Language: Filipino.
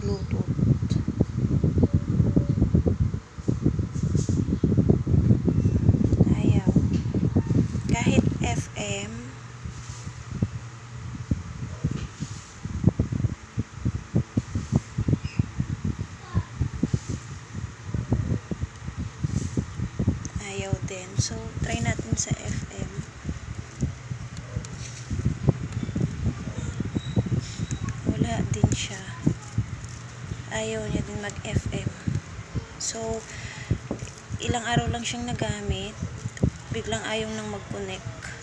Bluetooth. Ayaw. Kahit FM, ayaw din. So, try natin sa FM. Wala din siya. Ayaw niya din mag-FM. So, ilang araw lang siyang nagamit. Biglang ayaw nang mag-connect.